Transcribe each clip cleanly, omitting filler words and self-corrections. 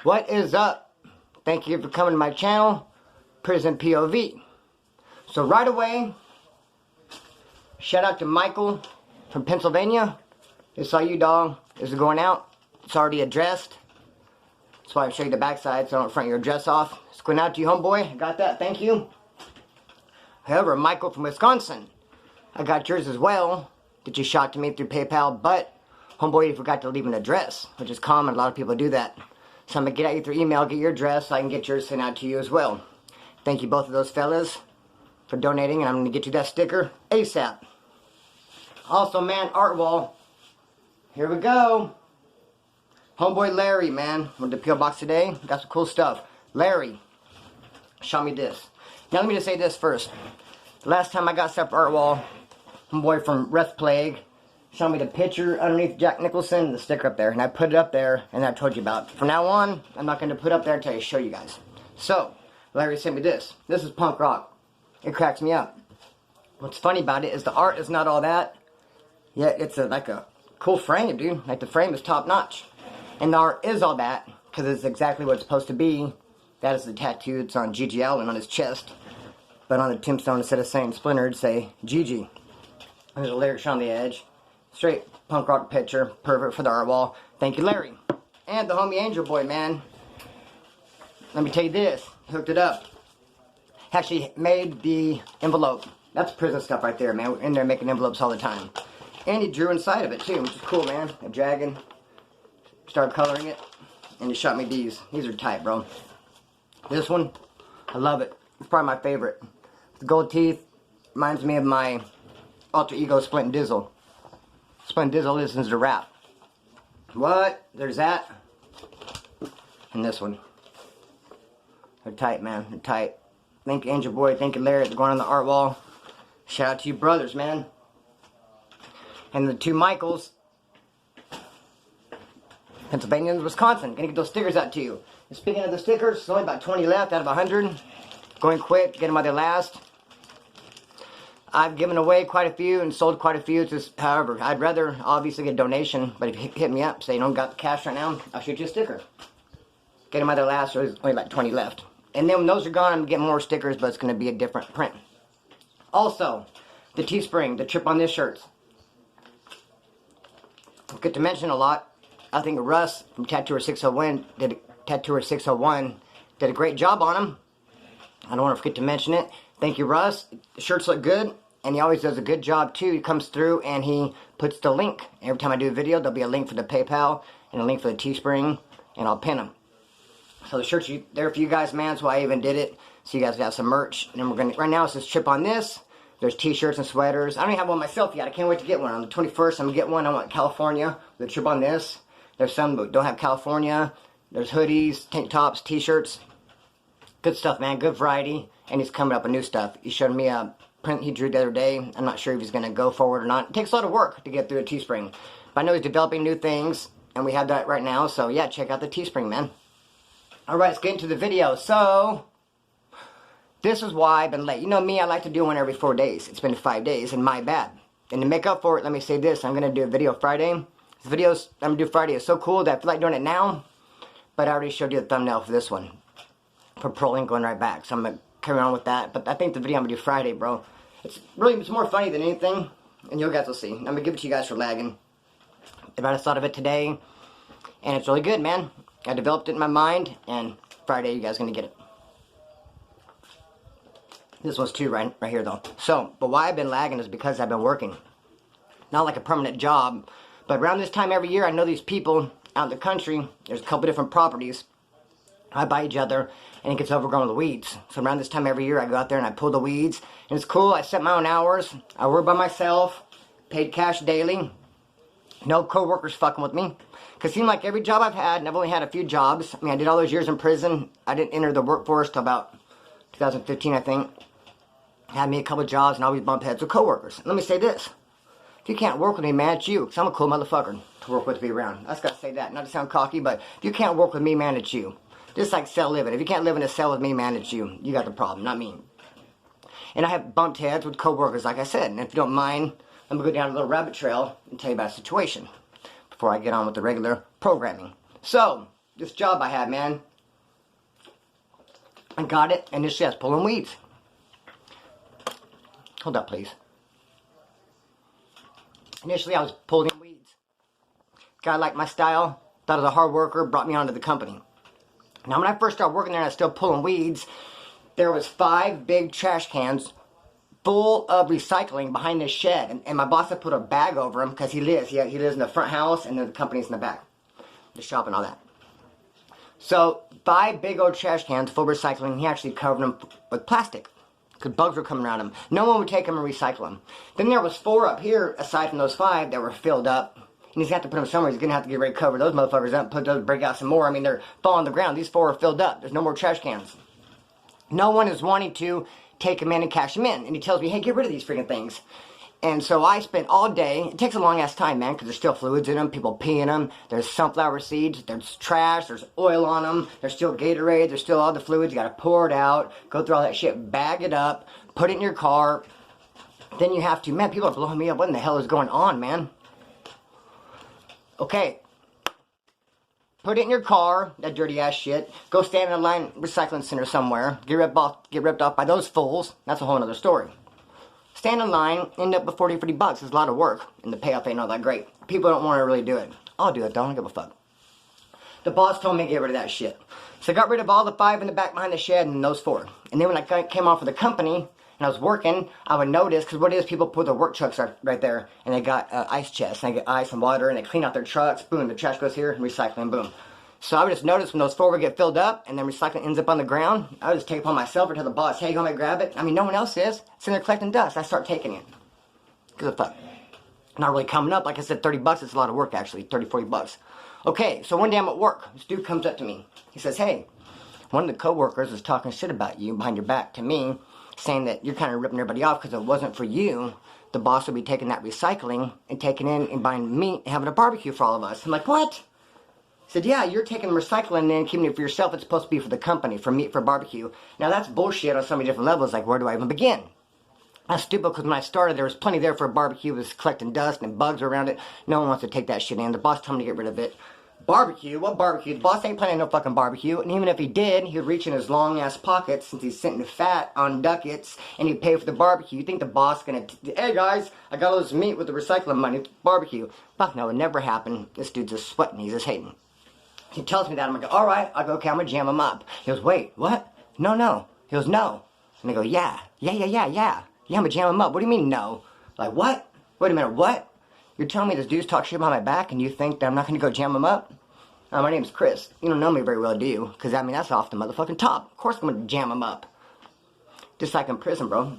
What is up? Thank you for coming to my channel, Prison POV. So right away, shout out to Michael from Pennsylvania. This is all you, dog. This is going out. It's already addressed. That's why I show you the backside so I don't front your address off. It's going out to you, homeboy. I got that. Thank you. However, Michael from Wisconsin, I got yours as well that you shot to me through PayPal, but homeboy, you forgot to leave an address, which is common. A lot of people do that. So I'm going to get at you through email, get your address, so I can get yours sent out to you as well. Thank you both of those fellas for donating, and I'm going to get you that sticker ASAP. Also, man, art wall. Here we go. Homeboy Larry, man, went to the P.O. box today. Got some cool stuff. Larry, show me this. Now let me just say this first. The last time I got stuff for art wall, homeboy from Rest Plague showed me the picture underneath Jack Nicholson and the sticker up there. And I put it up there, and I told you about it. From now on, I'm not going to put it up there until I show you guys. So, Larry sent me this. This is punk rock. It cracks me up. What's funny about it is the art is not all that. Yet it's like a cool frame, dude. Like the frame is top notch. And the art is all that, because it's exactly what it's supposed to be. That is the tattoo. It's on G.G. Allen on his chest. But on the tombstone, instead of saying Splinter, it'd say G.G. There's a lyrics on the edge. Straight punk rock picture. Perfect for the art wall. Thank you, Larry. And the homie Angel Boy, man. Let me tell you this. Hooked it up. Actually made the envelope. That's prison stuff right there, man. We're in there making envelopes all the time. And he drew inside of it, too, which is cool, man. A dragon. Started coloring it. And he shot me these. These are tight, bro. This one, I love it. It's probably my favorite. The gold teeth reminds me of my alter ego, Splint Dizzle. Splint Dizzle listens to rap. What? There's that. And this one. They're tight, man. They're tight. Thank you, Angel Boy. Thank you, Larry. They're going on the art wall. Shout out to you brothers, man. And the two Michaels. Pennsylvania and Wisconsin. Gonna get those stickers out to you. And speaking of the stickers, there's only about 20 left out of 100. Going quick, get them while they last. I've given away quite a few and sold quite a few. Just, however, I'd rather obviously get a donation, but if you hit me up, say you don't got the cash right now, I'll shoot you a sticker. Get them while they last, so there's only like 20 left. And then when those are gone, I'm gonna get more stickers, but it's gonna be a different print. Also, the Teespring, the Trip on This shirts. I get to mention a lot. I think Russ from Tattooer 601 did a great job on them. I don't want to forget to mention it. Thank you, Russ. The shirts look good, and he always does a good job too. He comes through and he puts the link. Every time I do a video, there'll be a link for the PayPal and a link for the Teespring, and I'll pin them. So the shirts are there for you guys, man. That's why I even did it, so you guys got some merch. And then we're gonna right now. It says Trip on This. There's t-shirts and sweaters. I don't even have one myself yet. I can't wait to get one. On the 21st, I'm gonna get one. I want California with a Trip on This. There's some that don't have California. There's hoodies, tank tops, t-shirts. Good stuff, man. Good variety. And he's coming up with new stuff. He showed me a print he drew the other day. I'm not sure if he's going to go forward or not. It takes a lot of work to get through a Teespring. But I know he's developing new things. And we have that right now. So, yeah, check out the Teespring, man. Alright, let's get into the video. So, this is why I've been late. You know me, I like to do one every 4 days. It's been 5 days, and my bad. And to make up for it, let me say this. I'm going to do a video Friday. This video I'm going to do Friday is so cool that I feel like doing it now. But I already showed you the thumbnail for this one. For paroling going right back. So I'm going to carry on with that. But I think the video I'm going to do Friday, bro. It's more funny than anything. And you guys will see. I'm going to give it to you guys for lagging. I just thought of it today. And it's really good, man. I developed it in my mind. And Friday, you guys are going to get it. This one's too right here, though. So, but why I've been lagging is because I've been working. Not like a permanent job. But around this time every year, I know these people out in the country. There's a couple different properties. I buy each other, and it gets overgrown with weeds. So around this time every year, I go out there and I pull the weeds. And it's cool. I set my own hours. I work by myself. Paid cash daily. No co-workers fucking with me. Because it seemed like every job I've had, and I've only had a few jobs. I mean, I did all those years in prison. I didn't enter the workforce till about 2015, I think. Had me a couple jobs, and I always bump heads with co-workers. And let me say this. If you can't work with me, man, it's you. Because I'm a cool motherfucker to work with, to be around. I just got to say that. Not to sound cocky, but if you can't work with me, man, it's you. Just like cell living. If you can't live in a cell with me, man, it's you. You got the problem, not me. And I have bumped heads with co-workers, like I said. And if you don't mind, I'm going to go down a little rabbit trail and tell you about a situation before I get on with the regular programming. So, this job I had, man. I got it, and initially I was pulling weeds. Hold up, please. Initially I was pulling weeds. Guy liked my style, thought I was a hard worker, brought me onto the company. Now when I first started working there and I was still pulling weeds, there was 5 big trash cans full of recycling behind this shed. And my boss had put a bag over him because he lives in the front house and then the company's in the back. The shop and all that. So 5 big old trash cans full of recycling. He actually covered them with plastic because bugs were coming around them. No one would take them and recycle them. Then there was 4 up here, aside from those 5, that were filled up. And he's got to put them somewhere. He's going to have to get ready to cover those motherfuckers up, break out some more. I mean, they're falling on the ground. These 4 are filled up. There's no more trash cans. No one is wanting to take them in and cash them in. And he tells me, hey, get rid of these freaking things. And so I spent all day. It takes a long ass time, man, because there's still fluids in them. People pee in them. There's sunflower seeds. There's trash. There's oil on them. There's still Gatorade. There's still all the fluids. You got to pour it out. Go through all that shit. Bag it up. Put it in your car. Then you have to, man, people are blowing me up. What in the hell is going on, man? Okay. Put it in your car, that dirty ass shit. Go stand in a line recycling center somewhere. Get ripped off by those fools. That's a whole other story. Stand in line, end up with 40, 50 bucks. It's a lot of work, and the payoff ain't all that great. People don't want to really do it. I'll do it, though. I don't give a fuck. The boss told me to get rid of that shit. So I got rid of all the 5 in the back behind the shed and those 4. And then when I came off of the company, and I was working, I would notice, because what it is, people put their work trucks right there, and they got ice chests, and they get ice and water, and they clean out their trucks, boom, the trash goes here, and recycling, boom. So I would just notice when those 4 would get filled up, and then recycling ends up on the ground, I would just take it upon myself or tell the boss, hey, you want me to grab it? I mean, no one else is. It's in there collecting dust. I start taking it. Because of fuck. Not really coming up. Like I said, 30 bucks, it's a lot of work, actually. 30, 40 bucks. Okay, so one day I'm at work. This dude comes up to me. He says, hey, one of the coworkers is talking shit about you behind your back to me, saying that you're kind of ripping everybody off because if it wasn't for you, the boss would be taking that recycling and taking in and buying meat and having a barbecue for all of us. I'm like, what? He said, yeah, you're taking recycling and keeping it for yourself. It's supposed to be for the company, for meat, for barbecue. Now, that's bullshit on so many different levels. Like, where do I even begin? That's stupid because when I started, there was plenty there for a barbecue. It was collecting dust and bugs around it. No one wants to take that shit in. The boss told me to get rid of it. Barbecue? What barbecue? The boss ain't planning no fucking barbecue. And even if he did, he would reach in his long-ass pockets since he's sitting fat on ducats and he'd pay for the barbecue. You think the boss gonna, hey guys, I got all this meat with the recycling money, barbecue. Fuck no, it never happened. This dude's just sweating. He's just hating. He tells me that. I'm like, all right. I go, okay, I'm going to jam him up. He goes, wait, what? No. He goes, no. And I go, yeah. Yeah, I'm going to jam him up. What do you mean, no? Like, what? Wait a minute, what? You're telling me this dude's talk shit behind my back and you think that I'm not going to go jam him up? My name's Chris. You don't know me very well, do you? Because, I mean, that's off the motherfucking top. Of course I'm going to jam him up. Just like in prison, bro.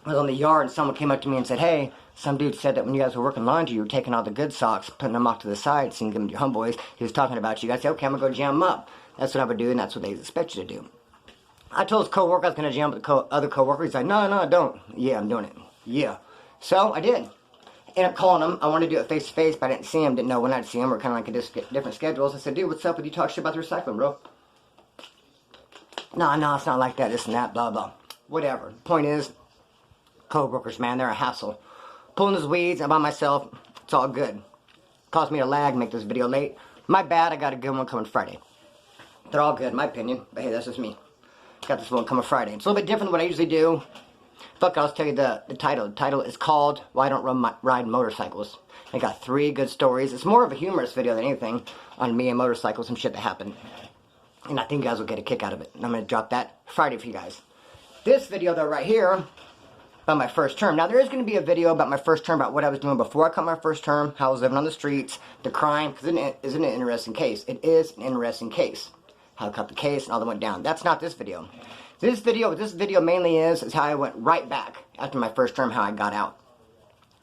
I was on the yard and someone came up to me and said, hey, some dude said that when you guys were working laundry, you were taking all the good socks, putting them off to the side, so you can give them to your homeboys. He was talking about you. I said, okay, I'm going to go jam them up. That's what I would do, and that's what they expect you to do. I told his co-worker I was going to jam up the other co-worker. He's like, no, don't. Yeah, I'm doing it. Yeah. So, I did. Ended up calling him. I wanted to do it face-to-face, but I didn't see him. Didn't know when I'd see him. We're kind of like a different schedules. I said, dude, what's up with you talk shit about the recycling, bro? No, it's not like that, this and that, blah, blah. Whatever. Point is, co-workers, man, they're a hassle. Pulling those weeds, I'm by myself, it's all good. Caused me a lag, make this video late. My bad, I got a good one coming Friday. They're all good, in my opinion, but hey, that's just me. Got this one coming Friday. It's a little bit different than what I usually do. Fuck, I'll tell you the title. The title is called Why I Don't Ride Motorcycles. I got 3 good stories. It's more of a humorous video than anything on me and motorcycles, some shit that happened. And I think you guys will get a kick out of it. And I'm going to drop that Friday for you guys. This video, though, right here, about my first term. Now, there is going to be a video about my first term, about what I was doing before I caught my first term, how I was living on the streets, the crime, because it isn't an interesting case. It is an interesting case. How I caught the case and all that went down. That's not this video. This video mainly is how I went right back after my first term, how I got out.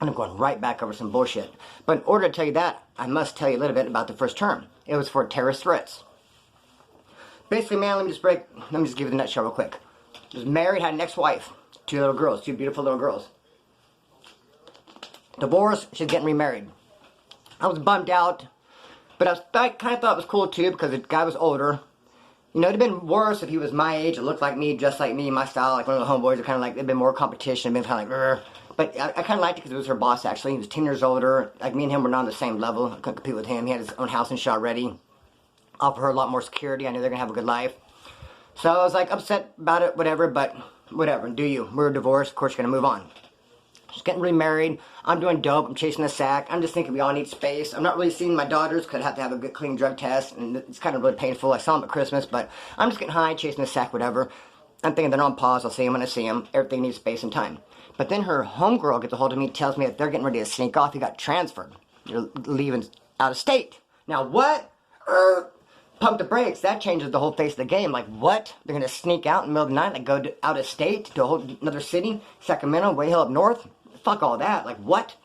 And I'm going right back over some bullshit. But in order to tell you that, I must tell you a little bit about the first term. It was for terrorist threats. Basically, man, let me just give you the nutshell real quick. I was married, had an ex-wife. 2 little girls, 2 beautiful little girls. Divorced, she's getting remarried. I was bummed out, but I kind of thought it was cool too because the guy was older. You know, it'd have been worse if he was my age, looked like me, dressed like me, my style, like one of the homeboys. Kind of like, it'd been more competition, it'd been kind of like, but I kind of liked it because it was her boss actually. He was 10 years older. Like me and him were not on the same level. I couldn't compete with him. He had his own house and shit already. offer her a lot more security. I knew they're going to have a good life. So I was like upset about it, whatever, but whatever, do you. We're divorced, of course you're going to move on. Just getting remarried. I'm doing dope. I'm chasing the sack. I'm just thinking we all need space. I'm not really seeing my daughters because I have to have a good clean drug test, and it's kind of really painful. I saw them at Christmas, but I'm just getting high, chasing the sack, whatever. I'm thinking they're on pause. I'll see them when I see them. Everything needs space and time. But then her homegirl gets a hold of me, tells me that they're getting ready to sneak off. He got transferred. You're leaving out of state. Now what? Pump the brakes. That changes the whole face of the game. Like, what? They're going to sneak out in the middle of the night, like go out of state to a whole another city? Sacramento, way hell up north? Fuck all that. Like, what?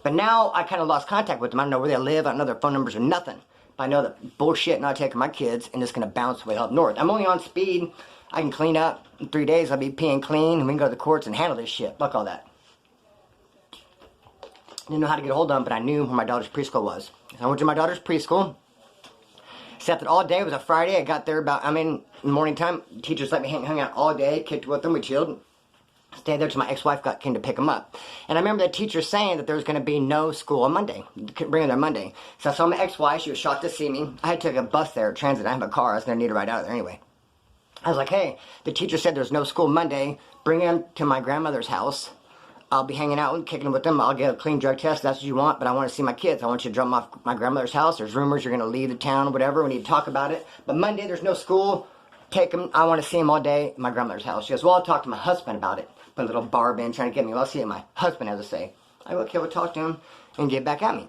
But now I kind of lost contact with them. I don't know where they live. I don't know their phone numbers or nothing. But I know that bullshit not taking my kids and just going to bounce way up north. I'm only on speed. I can clean up. In 3 days, I'll be peeing clean, and we can go to the courts and handle this shit. Fuck all that. Didn't know how to get a hold of them, but I knew where my daughter's preschool was. So I went to my daughter's preschool. Sat there all day. It was a Friday. I got there about, in the morning time. Teachers let me hang out all day. Kicked with them. We chilled. Stayed there till my ex-wife came to pick them up. And I remember the teacher saying that there was going to be no school on Monday. Couldn't bring them there Monday. So I saw my ex-wife. She was shocked to see me. I had to take a bus there, transit. I have a car. I was going to need a ride out of there anyway. I was like, hey, the teacher said there's no school Monday. Bring them to my grandmother's house. I'll be hanging out and kicking with them. I'll get a clean drug test. That's what you want. But I want to see my kids. I want you to drop them off my grandmother's house. There's rumors you're going to leave the town, whatever. We need to talk about it. But Monday, there's no school. Take them. I want to see them all day at my grandmother's house. She goes, well, I'll talk to my husband about it. Put a little barb in, trying to get me. Well, I'll see what my husband has to say. I go, okay, we'll talk to him and get back at me.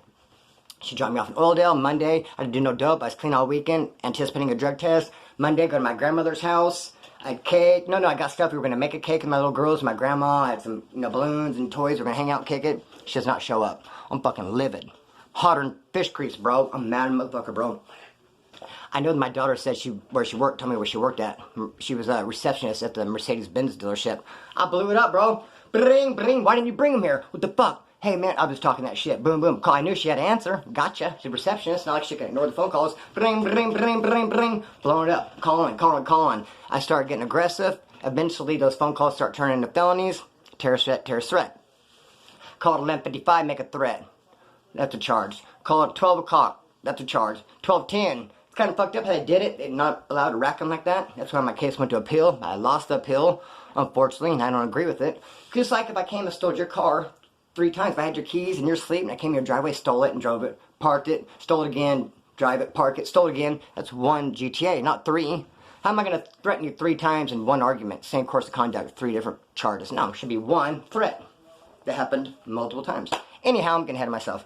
She dropped me off in Oildale. Monday, I didn't do no dope. I was clean all weekend, anticipating a drug test. Monday, go to my grandmother's house. I had cake. No, I got stuff. We were going to make a cake with my little girls, my grandma. I had some, balloons and toys. We were going to hang out and kick it. She does not show up. I'm fucking livid. Hotter than fish grease, bro. I'm mad motherfucker, bro. I know that my daughter said where she worked, told me where she worked at. She was a receptionist at the Mercedes-Benz dealership. I blew it up, bro. Bring, why didn't you bring him here? What the fuck? Hey, man, I was talking that shit. Boom, boom. Call. I knew she had to answer. Gotcha. She's a receptionist. Not like she can ignore the phone calls. Bring. Blowing it up. Calling. I started getting aggressive. Eventually, those phone calls start turning into felonies. Terrorist threat. Call at 11:55, make a threat. That's a charge. Call at 12 o'clock. That's a charge. 12:10. It's kind of fucked up how they did it. They're not allowed to rack them like that. That's why my case went to appeal. I lost the appeal, unfortunately, and I don't agree with it. Just like if I came and stole your car 3 times. If I had your keys and you're asleep and I came to your driveway, stole it and drove it, parked it, stole it again, drive it, park it, stole it again, that's 1 GTA, not 3. How am I going to threaten you 3 times in one argument? Same course of conduct, 3 different charges. No, it should be 1 threat. That happened multiple times. Anyhow, I'm getting ahead of myself.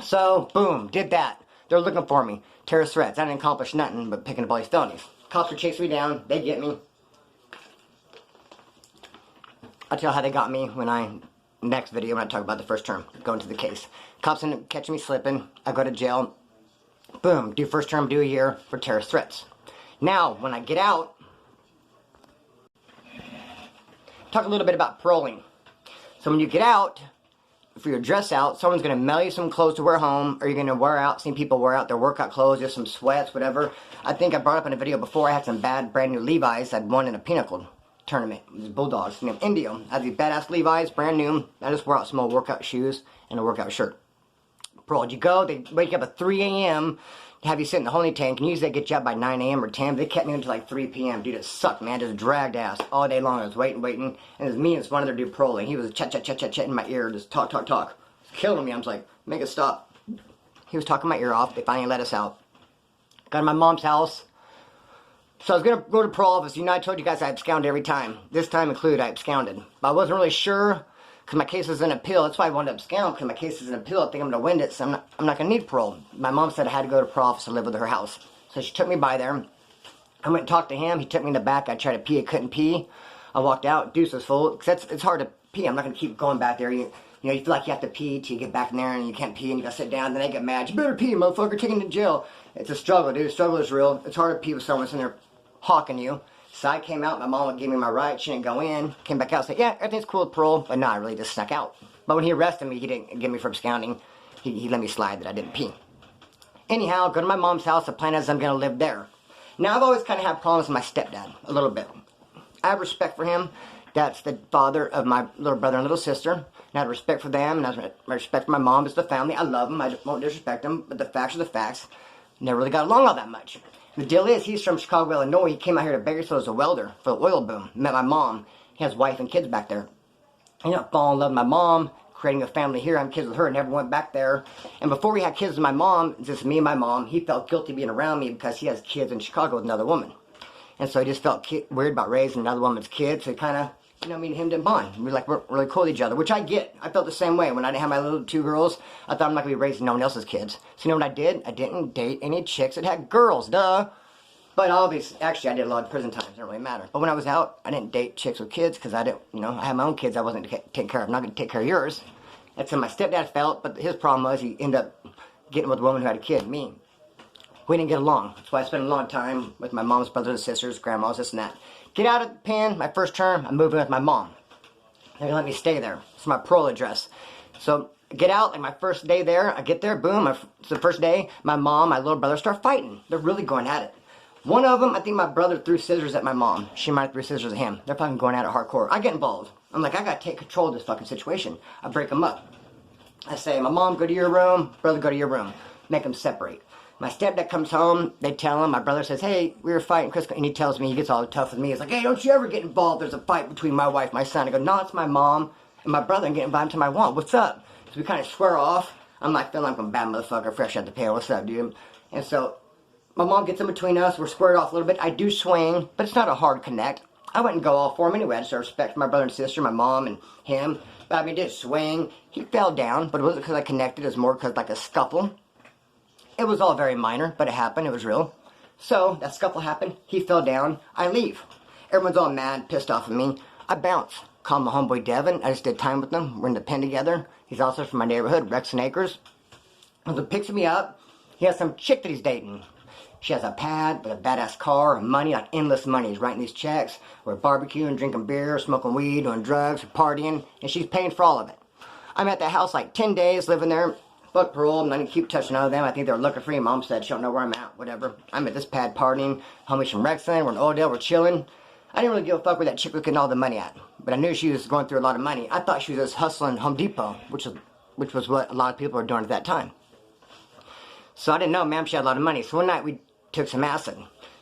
So, boom, did that. They're looking for me. Terrorist threats. I didn't accomplish nothing but picking up all these felonies. Cops are chasing me down. They get me. I'll tell you how they got me next video when I talk about the first term, going to the case. Cops end up catching me slipping. I go to jail. Boom, do first term, do a year for terrorist threats. Now, when I get out, talk a little bit about paroling. So when you get out, for your dress out, someone's going to mail you some clothes to wear home, or you're going to wear out, seen people wear out their workout clothes, just some sweats, whatever. I think I brought up in a video before, I had some bad brand new Levi's. I'd won in a pinnacle tournament. It was Bulldogs named Indio. I had these badass Levi's, brand new. I just wore out some old workout shoes and a workout shirt. Parole, you go, they wake you up at 3 a.m. to have you sit in the holding tank, and usually they get you up by 9 a.m. or 10. They kept me until like 3 p.m. Dude, it sucked, man. Just dragged ass all day long. I was waiting. And it was me and this one other dude paroling. He was chat in my ear, just talk. Killing me. I was like, make it stop. He was talking my ear off. They finally let us out. Got to my mom's house. So I was going to go to parole office. I told you guys I absconded every time. This time included, I absconded. But I wasn't really sure because my case is in appeal. That's why I wanted to abscond, because my case is in appeal. I think I'm going to win it, so I'm not going to need parole. My mom said I had to go to parole office to live with her house. So she took me by there. I went and talked to him. He took me in the back. I tried to pee. I couldn't pee. I walked out. Deuce was full. Because it's hard to pee. I'm not going to keep going back there. You feel like you have to pee till you get back in there, and you can't pee, and you got to sit down. Then they get mad. You better pee, motherfucker. Taking to jail. It's a struggle, dude. The struggle is real. It's hard to pee with someone that's in there hawking you. So I came out, my mom gave me my right, she didn't go in, came back out, said, yeah, everything's cool with parole, but no, I really just snuck out. But when he arrested me, he didn't get me for absconding, he let me slide that I didn't pee. Anyhow, go to my mom's house, the plan is I'm going to live there. Now I've always kind of had problems with my stepdad, a little bit. I have respect for him, that's the father of my little brother and little sister, and I have respect for them, and I have respect for my mom as the family. I love them, I won't disrespect them, but the facts are the facts. never really got along all that much. The deal is, he's from Chicago, Illinois. He came out here to Bakersfield as a welder for the oil boom. Met my mom. He has wife and kids back there. He ended up falling in love with my mom, creating a family here. I'm kids with her, never went back there. And before we had kids with my mom, just me and my mom, he felt guilty being around me because he has kids in Chicago with another woman. And so he just felt weird about raising another woman's kids. So he kind of, you know, me and him didn't bond. We were really cool with each other, which I get. I felt the same way. When I didn't have my little 2 girls, I thought I'm not going to be raising no one else's kids. So you know what I did? I didn't date any chicks that had girls, duh. But obviously, actually, I did a lot of prison times. It didn't really matter. But when I was out, I didn't date chicks with kids because I didn't, you know, I had my own kids I wasn't taking care of. I'm not going to take care of yours. That's how my stepdad felt, but his problem was he ended up getting with a woman who had a kid, me. We didn't get along. That's why I spent a long time with my mom's brothers and sisters, grandmas, this and that. Get out of the pen, my first term, I'm moving with my mom. They're going to let me stay there. It's my parole address. So, get out, like my first day there, I get there, boom, it's the first day, my mom, my little brother start fighting. They're really going at it. One of them, I think my brother threw scissors at my mom. She might have threw scissors at him. They're fucking going at it hardcore. I get involved. I'm like, I gotta take control of this fucking situation. I break them up. I say, my mom, go to your room. Brother, go to your room. Make them separate. My stepdad comes home. They tell him. My brother says, hey, we were fighting, Chris. And he tells me, he gets all tough with me. He's like, hey, don't you ever get involved. There's a fight between my wife and my son. I go, no, it's my mom and my brother. I'm getting invited to my mom. What's up? So we kind of square off. I'm like, feeling like I'm a bad motherfucker, fresh out the pail. What's up, dude? And so my mom gets in between us. We're squared off a little bit. I do swing, but it's not a hard connect. I wouldn't go all for him anyway. I just respect my brother and sister, my mom and him. But I mean, did swing. He fell down, but it wasn't because I connected. It was more because like a scuffle. It was all very minor, but it happened. It was real. So that scuffle happened. He fell down. I leave. Everyone's all mad, pissed off at me. I bounce. Call my homeboy Devin. I just did time with him. We're in the pen together. He's also from my neighborhood, Rexon Acres. So he picks me up. He has some chick that he's dating. She has a pad with a badass car and money, like endless money. He's writing these checks. We're barbecuing, drinking beer, smoking weed, doing drugs, partying, and she's paying for all of it. I'm at the house like 10 days, living there. Fuck parole, I'm not gonna keep touching on them. I think they were looking for me. Mom said she don't know where I'm at, whatever. I'm at this pad partying. Homies from Rexon, we're in Oldale, we're chilling. I didn't really give a fuck where that chick was getting all the money at. But I knew she was going through a lot of money. I thought she was just hustling Home Depot, which was what a lot of people were doing at that time. So I didn't know, ma'am, she had a lot of money. So one night we took some acid.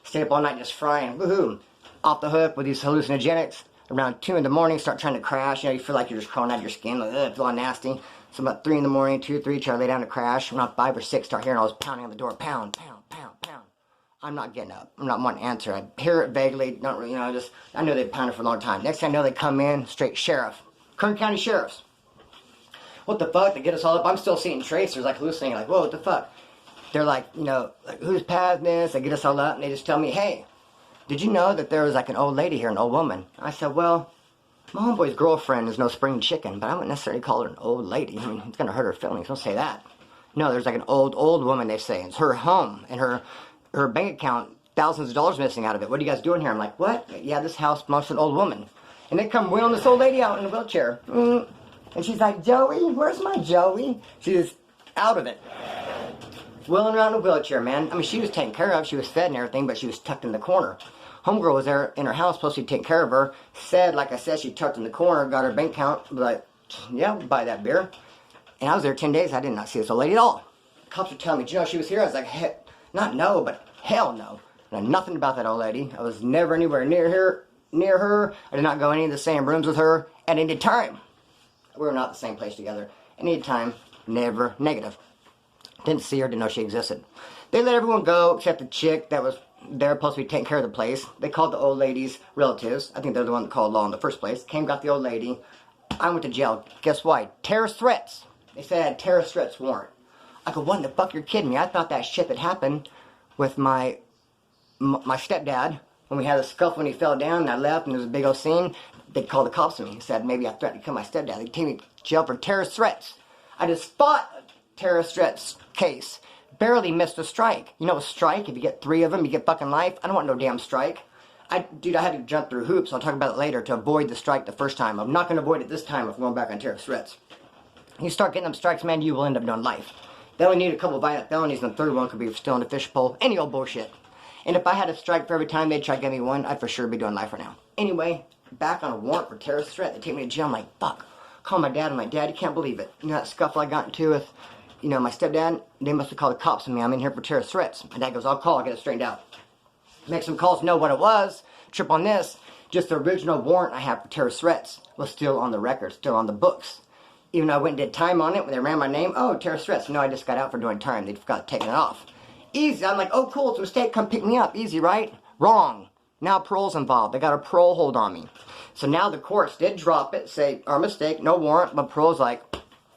Stayed up all night just frying, woohoo. Off the hook with these hallucinogenics. Around 2 in the morning, start trying to crash. You know, you feel like you're just crawling out of your skin. Like, ugh, it's all nasty. So about 3 in the morning, 2, 3, try to lay down to crash. Around 5 or 6, start hearing all this pounding on the door. Pound, pound, pound, pound. I'm not getting up. I'm not wanting to answer. I hear it vaguely. Not really, you know, I know they've pounded for a long time. Next thing I know, they come in, straight sheriff. Kern County sheriffs. What the fuck? They get us all up. I'm still seeing tracers, like hallucinating, like, whoa, what the fuck? They're like, you know, like, who's past this? They get us all up, and they just tell me, hey, did you know that there was like an old lady here, an old woman? I said, well, my homeboy's girlfriend is no spring chicken, but I wouldn't necessarily call her an old lady. I mean, it's going to hurt her feelings. Don't say that. No, there's like an old woman, they say. It's her home, and her bank account, thousands of dollars missing out of it. What are you guys doing here? I'm like, what? Yeah, this house belongs to an old woman. And they come wheeling this old lady out in a wheelchair. And she's like, Joey, where's my Joey? She's out of it. Wheeling around in a wheelchair, man. I mean, she was taken care of. She was fed and everything, but she was tucked in the corner. Homegirl was there in her house, supposed to take care of her. Said, like I said, she tucked in the corner, got her bank account. Like, yeah, we'll buy that beer. And I was there 10 days. I did not see this old lady at all. The cops were telling me, you know, she was here. I was like, not no, but hell no. I know nothing about that old lady. I was never anywhere near her. I did not go any of the same rooms with her at any time. We were not in the same place together. Any time, never negative. Didn't see her, didn't know she existed. They let everyone go except the chick that was there supposed to be taking care of the place. They called the old lady's relatives. I think they're the one that called law in the first place. Came, got the old lady. I went to jail. Guess why? Terrorist threats. They said I had terrorist threats warrant. I go, what in the fuck, you're kidding me? I thought that shit that happened with my stepdad when we had a scuffle when he fell down and I left and there was a big old scene. They called the cops on me and said maybe I threatened to kill my stepdad. They take me to jail for terrorist threats. I just fought a terrorist threats case. Barely missed a strike. You know a strike? If you get 3 of them, you get fucking life. I don't want no damn strike. Dude, I had to jump through hoops. I'll talk about it later to avoid the strike the first time. I'm not going to avoid it this time if I'm going back on terrorist threats. You start getting them strikes, man, you will end up doing life. They only need a couple of violent felonies, and the third one could be stealing a fish pole. Any old bullshit. And if I had a strike for every time they'd try to give me one, I'd for sure be doing life right now. Anyway, back on a warrant for terrorist threat. They take me to jail. I'm like, fuck. Call my dad. I'm like, Dad, you can't believe it. You know that scuffle I got into with you know, my stepdad, they must have called the cops on me. I'm in here for terrorist threats. My dad goes, I'll call, I'll get it straightened out. Make some calls, know what it was, trip on this. Just the original warrant I had for terrorist threats was still on the record, still on the books. Even though I went and did time on it, when they ran my name, oh, terrorist threats. No, I just got out for doing time. They forgot to take it off. Easy. I'm like, oh, cool, it's a mistake. Come pick me up. Easy, right? Wrong. Now parole's involved. They got a parole hold on me. So now the courts did drop it, say, our mistake, no warrant. But parole's like,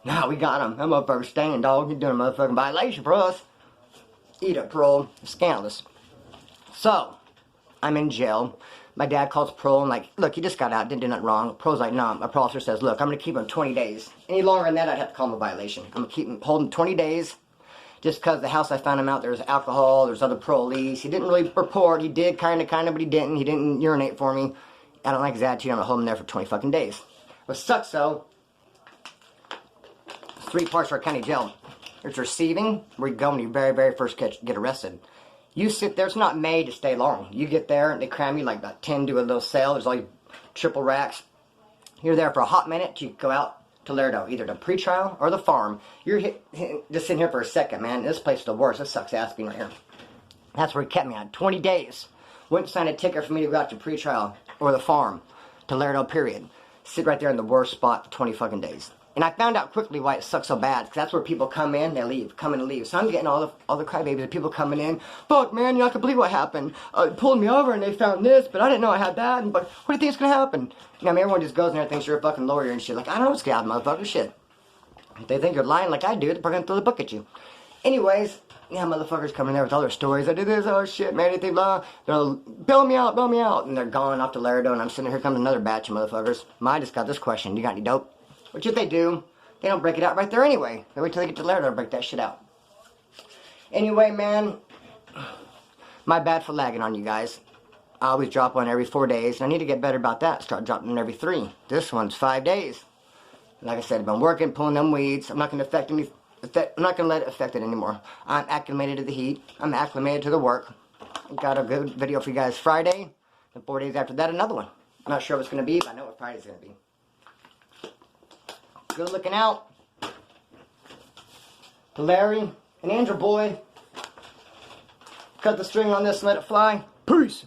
nah, we got him. That motherfucker's staying, dog. You're doing a motherfucking violation for us. Eat it, parole. Scandalous. So, I'm in jail. My dad calls parole and like, look, he just got out, didn't do nothing wrong. Parole's like, no. My parole officer says, look, I'm going to keep him 20 days. Any longer than that, I'd have to call him a violation. I'm going to keep him holding 20 days. Just because the house I found him out, there's alcohol, there's other parolees. He didn't really report. He did kind of, but he didn't. He didn't urinate for me. I don't like his attitude. I'm going to hold him there for 20 fucking days. What sucks, though, 3 parts for our county jail. There's receiving, where you go when you very first get arrested. You sit there, it's not made to stay long. You get there, and they cram you like about 10 to a little cell. There's all these triple racks. You're there for a hot minute, you go out to Laredo, either the pretrial or the farm. You're just sitting here for a second, man. This place is the worst. This sucks ass being right here. That's where he kept me on. 20 days. Wouldn't sign a ticket for me to go out to pretrial or the farm to Laredo, period. Sit right there in the worst spot for 20 fucking days. And I found out quickly why it sucks so bad, because that's where people come in, they leave, come in and leave. So I'm getting all the crybabies of people coming in. Fuck, man, you're not gonna believe what happened. Pulled me over and they found this, but I didn't know I had that. But what do you think's gonna happen? You know, I mean, everyone just goes in there and thinks you're a fucking lawyer and shit. Like, I don't know what's gonna happen, motherfucker, shit. If they think you're lying like I do, they're gonna throw the book at you. Anyways, yeah, motherfuckers coming there with all their stories. I did this, oh shit, man, anything, blah. They're bail me out, and they're going off to Laredo, and I'm sitting here comes another batch of motherfuckers. I just got this question, you got any dope? Which if they do, they don't break it out right there anyway. They wait till they get to Laredo to break that shit out. Anyway, man, my bad for lagging on you guys. I always drop one every 4 days, and I need to get better about that. Start dropping them every 3. This one's 5 days. Like I said, I've been working, pulling them weeds. I'm not going to let it affect it anymore. I'm acclimated to the heat. I'm acclimated to the work. Got a good video for you guys Friday. And 4 days after that, another one. I'm not sure what it's going to be, but I know what Friday's going to be. Good looking out. To Larry and Andrew boy. Cut the string on this and let it fly. Peace.